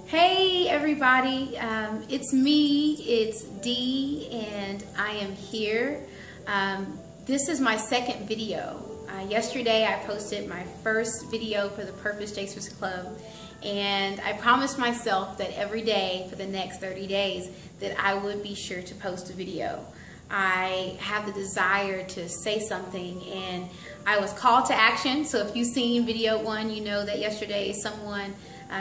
Hey everybody, it's me, it's Dee, and I am here. This is my second video. Yesterday I posted my first video for the Purpose Chasers Club, and I promised myself that every day for the next 30 days that I would be sure to post a video. I have the desire to say something, and I was called to action. So if you've seen video 1, you know that yesterday someone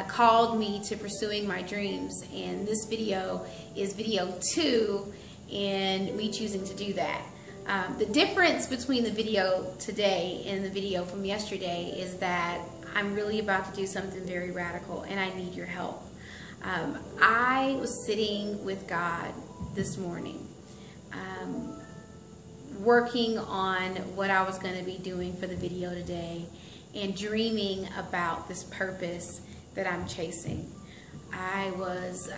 called me to pursuing my dreams, and this video is video 2 in me choosing to do that. The difference between the video today and the video from yesterday is that I'm really about to do something very radical, and I need your help. I was sitting with God this morning, working on what I was going to be doing for the video today, and dreaming about this purpose that I'm chasing. I was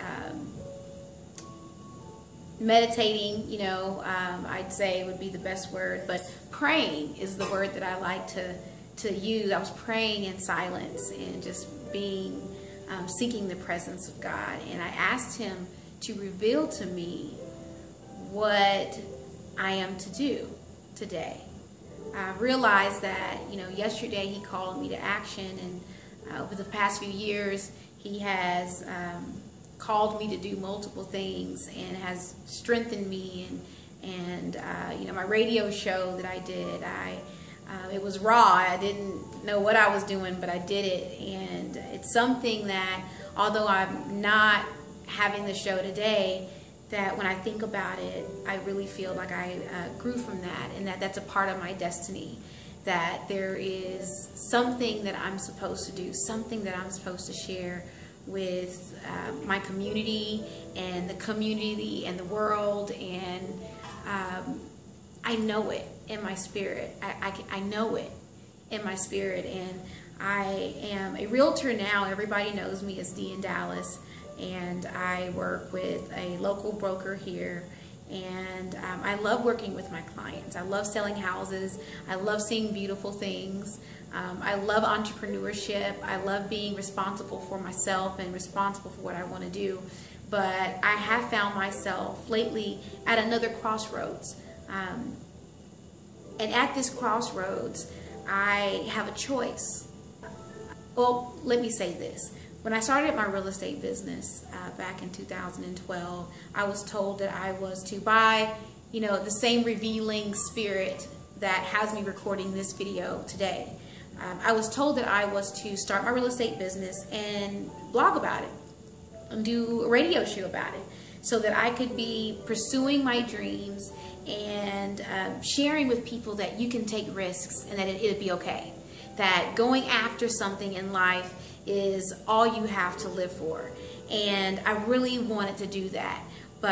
meditating, I'd say would be the best word, but praying is the word that I like to use. I was praying in silence and just being, seeking the presence of God. And I asked Him to reveal to me what I am to do today. I realized that, yesterday He called me to action, and over the past few years, He has called me to do multiple things and has strengthened me. And my radio show that I did, it was raw. I didn't know what I was doing, but I did it. And it's something that, although I'm not having the show today, that when I think about it, I really feel like I grew from that, and that's a part of my destiny. That there is something that I'm supposed to do, something that I'm supposed to share with my community and the world, and I know it in my spirit. I know it in my spirit, and I am a realtor now. Everybody knows me as DeeInDallas, and I work with a local broker here. And I love working with my clients. I love selling houses. I love seeing beautiful things. I love entrepreneurship. I love being responsible for myself and responsible for what I want to do. But I have found myself lately at another crossroads. And at this crossroads, I have a choice. Well, let me say this. When I started my real estate business back in 2012, I was told that I was to buy, the same revealing spirit that has me recording this video today. I was told that I was to start my real estate business and blog about it and do a radio show about it, so that I could be pursuing my dreams and sharing with people that you can take risks and that it'd be okay. That going after something in life is all you have to live for. And I really wanted to do that, but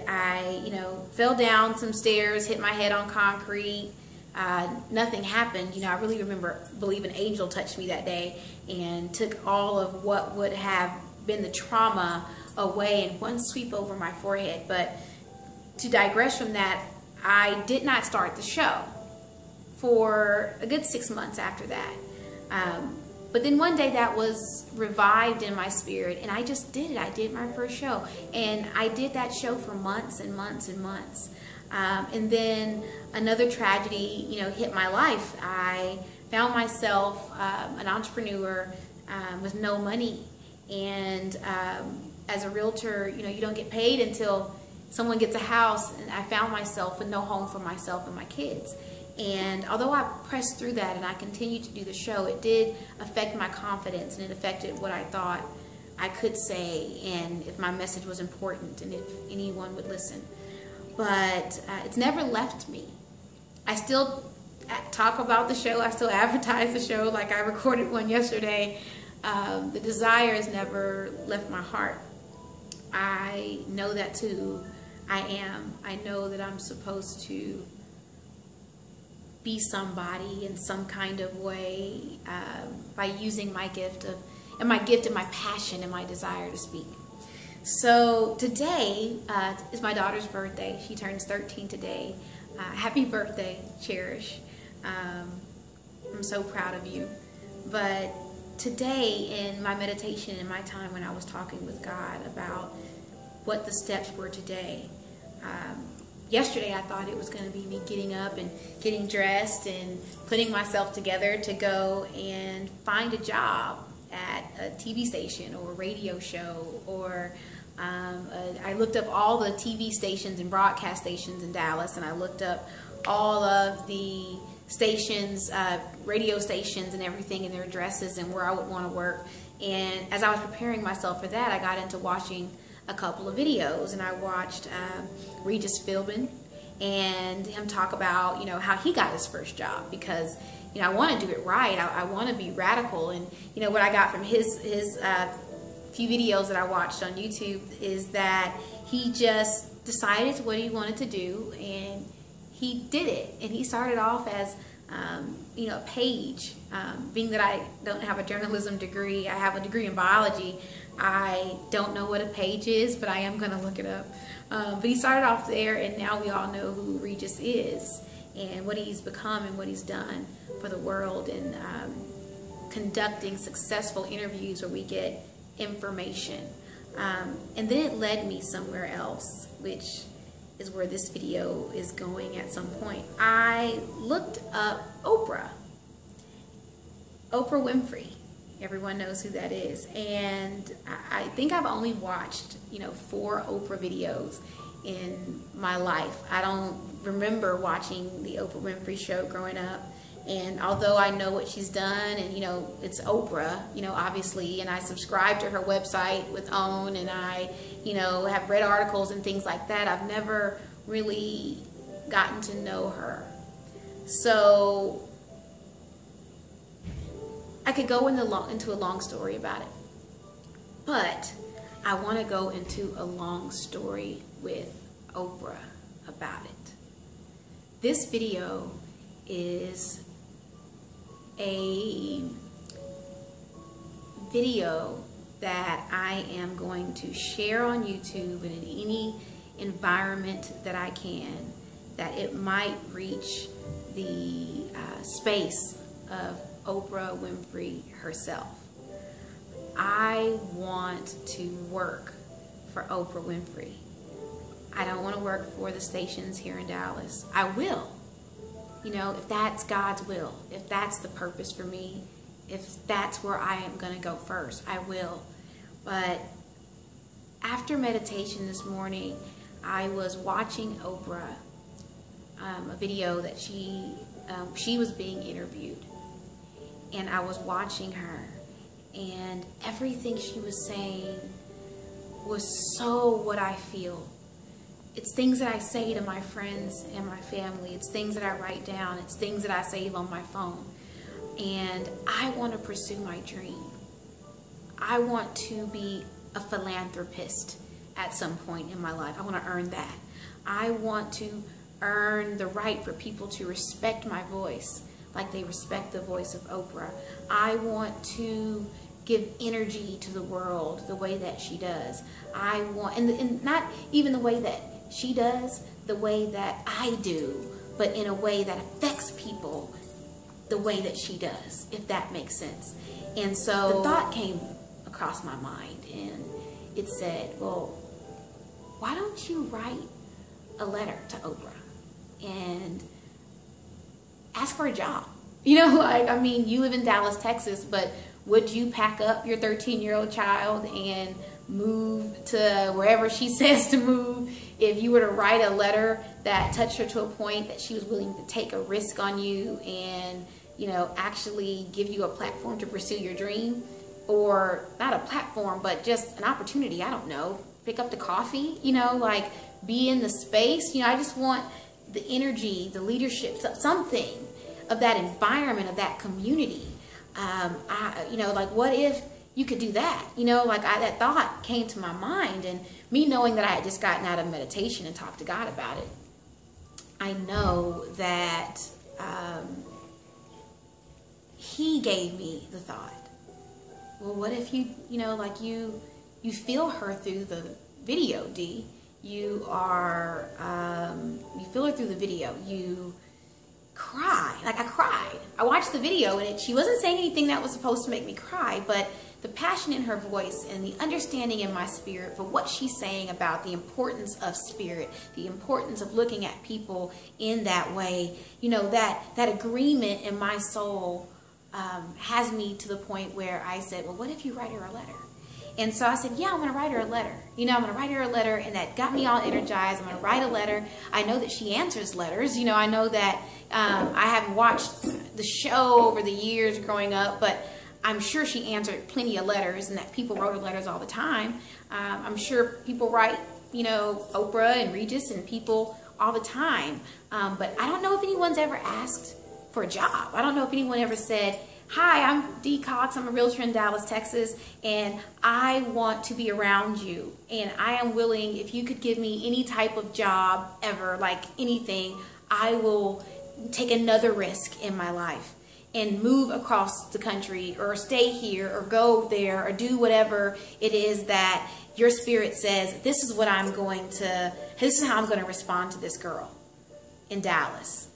I fell down some stairs, hit my head on concrete. Nothing happened. I really believe an angel touched me that day and took all of what would have been the trauma away in one sweep over my forehead. But to digress from that, I did not start the show for a good 6 months after that. But then one day that was revived in my spirit, and I just did it. I did my first show, and I did that show for months and months and months. And then another tragedy, hit my life. I found myself an entrepreneur with no money, and as a realtor, you don't get paid until someone gets a house, and I found myself with no home for myself and my kids. And although I pressed through that and I continued to do the show, it did affect my confidence, and it affected what I thought I could say, and if my message was important, and if anyone would listen. But it's never left me. I still talk about the show. I still advertise the show like I recorded one yesterday. The desire has never left my heart. I know that's who I am. I know that I'm supposed to be somebody in some kind of way by using my gift and my passion and my desire to speak. So today is my daughter's birthday. She turns 13 today. Happy birthday, Cherish. I'm so proud of you. But today in my meditation, in my time when I was talking with God about what the steps were today, yesterday I thought it was going to be me getting up and getting dressed and putting myself together to go and find a job at a TV station or a radio show, or I looked up all the TV stations and broadcast stations in Dallas, and I looked up all of the stations, radio stations and everything, and their addresses and where I would want to work. And as I was preparing myself for that, I got into watching a couple of videos, and I watched Regis Philbin and him talk about, you know, how he got his first job, because, you know, I want to do it right. I want to be radical. And, you know, what I got from his few videos that I watched on YouTube is that he just decided what he wanted to do, and he did it. And he started off as, you know, a page. Being that I don't have a journalism degree, I have a degree in biology. I don't know what a page is, but I am going to look it up. But he started off there, and now we all know who Regis is and what he's become and what he's done for the world, and conducting successful interviews where we get information. And then it led me somewhere else, which is where this video is going at some point. I looked up Oprah Winfrey. Everyone knows who that is. And I think I've only watched, you know, 4 Oprah videos in my life. I don't remember watching the Oprah Winfrey Show growing up. And although I know what she's done, and, you know, it's Oprah, you know, obviously, and I subscribe to her website with OWN, and I, you know, have read articles and things like that, I've never really gotten to know her. So I could go into a long story about it, but I want to go into a long story with Oprah about it. This video is a video that I am going to share on YouTube and in any environment that I can, that it might reach the space of Oprah Winfrey herself. I want to work for Oprah Winfrey. I don't want to work for the stations here in Dallas. I will. You know, if that's God's will, if that's the purpose for me, if that's where I am going to go first, I will. But after meditation this morning, I was watching Oprah, a video that she was being interviewed. And I was watching her, and everything she was saying was so what I feel. It's things that I say to my friends and my family. It's things that I write down. It's things that I save on my phone. And I want to pursue my dream. I want to be a philanthropist at some point in my life. I want to earn that. I want to earn the right for people to respect my voice like they respect the voice of Oprah. I want to give energy to the world the way that she does. I want, and not even the way that she does, the way that I do, but in a way that affects people the way that she does, if that makes sense. And so the thought came across my mind, and it said, well, why don't you write a letter to Oprah and ask for a job? You know, like, I mean, you live in Dallas, Texas, but would you pack up your 13-year-old child and move to wherever she says to move if you were to write a letter that touched her to a point that she was willing to take a risk on you and, you know, actually give you a platform to pursue your dream? Or not a platform, but just an opportunity, I don't know, pick up the coffee, you know, like be in the space. You know, I just want the energy, the leadership, something of that environment, of that community. You know, like, what if you could do that? You know, like, that thought came to my mind, and me knowing that I had just gotten out of meditation and talked to God about it, I know that He gave me the thought, well, what if you know, like, you feel her through the video, Dee. You feel her through the video. You cry. Like, I cried. I watched the video, and she wasn't saying anything that was supposed to make me cry, but the passion in her voice and the understanding in my spirit for what she's saying about the importance of spirit, the importance of looking at people in that way, you know, that agreement in my soul has me to the point where I said, well, what if you write her a letter? And so I said, yeah, I'm going to write her a letter. You know, I'm going to write her a letter, and that got me all energized. I'm going to write a letter. I know that she answers letters. You know, I know that I haven't watched the show over the years growing up, but I'm sure she answered plenty of letters, and that people wrote her letters all the time. I'm sure people write, you know, Oprah and Regis and people all the time. But I don't know if anyone's ever asked for a job. I don't know if anyone ever said, hi, I'm Dee Cox. I'm a realtor in Dallas, Texas, and I want to be around you. And I am willing, if you could give me any type of job ever, like anything, I will take another risk in my life and move across the country or stay here or go there or do whatever it is that your spirit says, this is how I'm going to respond to this girl in Dallas.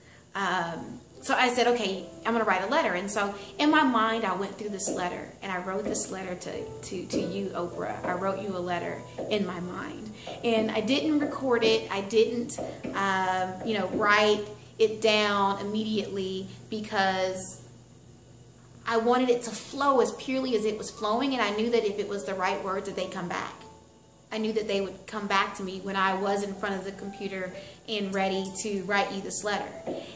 So I said, okay, I'm going to write a letter. And so in my mind, I went through this letter, and I wrote this letter to you, Oprah. I wrote you a letter in my mind. And I didn't record it. I didn't, you know, write it down immediately because I wanted it to flow as purely as it was flowing. And I knew that if it was the right words, that they'd come back. I knew that they would come back to me when I was in front of the computer and ready to write you this letter.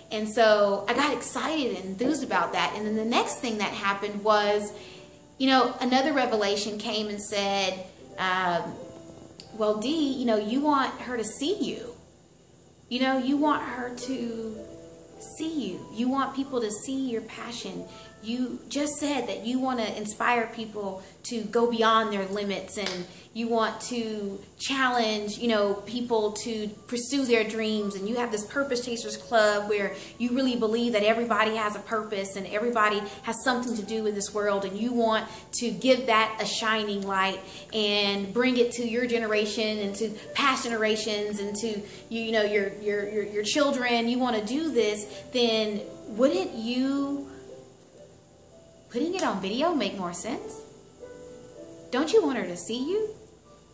And so I got excited and enthused about that. And then the next thing that happened was, you know, another revelation came and said, well, Dee, you know, you want her to see you. You know, you want her to see you. You want people to see your passion. You just said that you want to inspire people to go beyond their limits, and you want to challenge, you know, people to pursue their dreams. And you have this Purpose Chasers Club where you really believe that everybody has a purpose and everybody has something to do in this world, and you want to give that a shining light and bring it to your generation and to past generations and to, you know, your children. You want to do this, then wouldn't you putting it on video make more sense? Don't you want her to see you?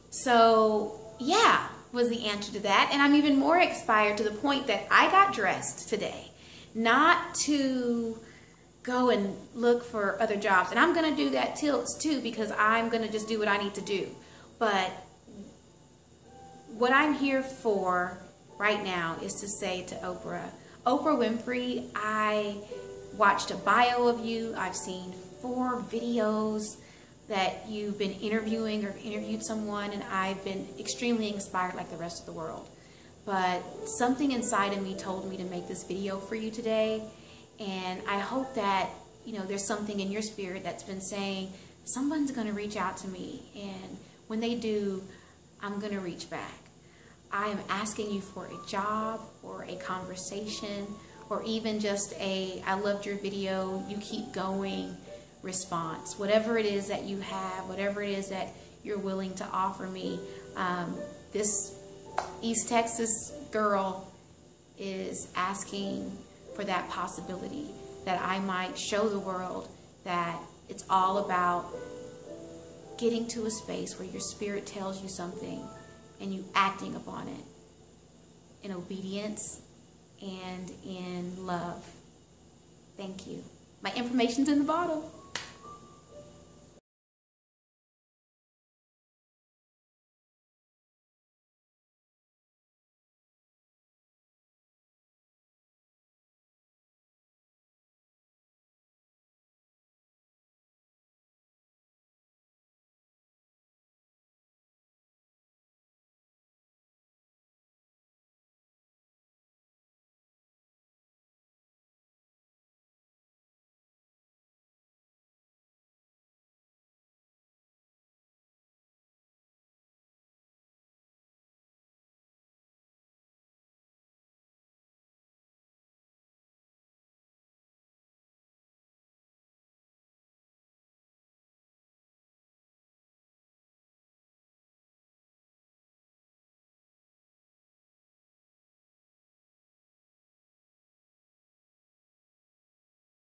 So yeah, was the answer to that. And I'm even more inspired to the point that I got dressed today, not to go and look for other jobs. And I'm going to do that too, because I'm going to just do what I need to do. But what I'm here for right now is to say to Oprah Winfrey, I watched a bio of you. I've seen 4 videos that you've been interviewing or interviewed someone, and I've been extremely inspired like the rest of the world. But something inside of me told me to make this video for you today, and I hope that, you know, there's something in your spirit that's been saying, someone's going to reach out to me, and when they do, I'm going to reach back. I am asking you for a job or a conversation, or even just a, I loved your video, you keep going response. Whatever it is that you have, whatever it is that you're willing to offer me, this East Texas girl is asking for that possibility, that I might show the world that it's all about getting to a space where your spirit tells you something and you acting upon it in obedience and in love. Thank you. My information's in the bottle.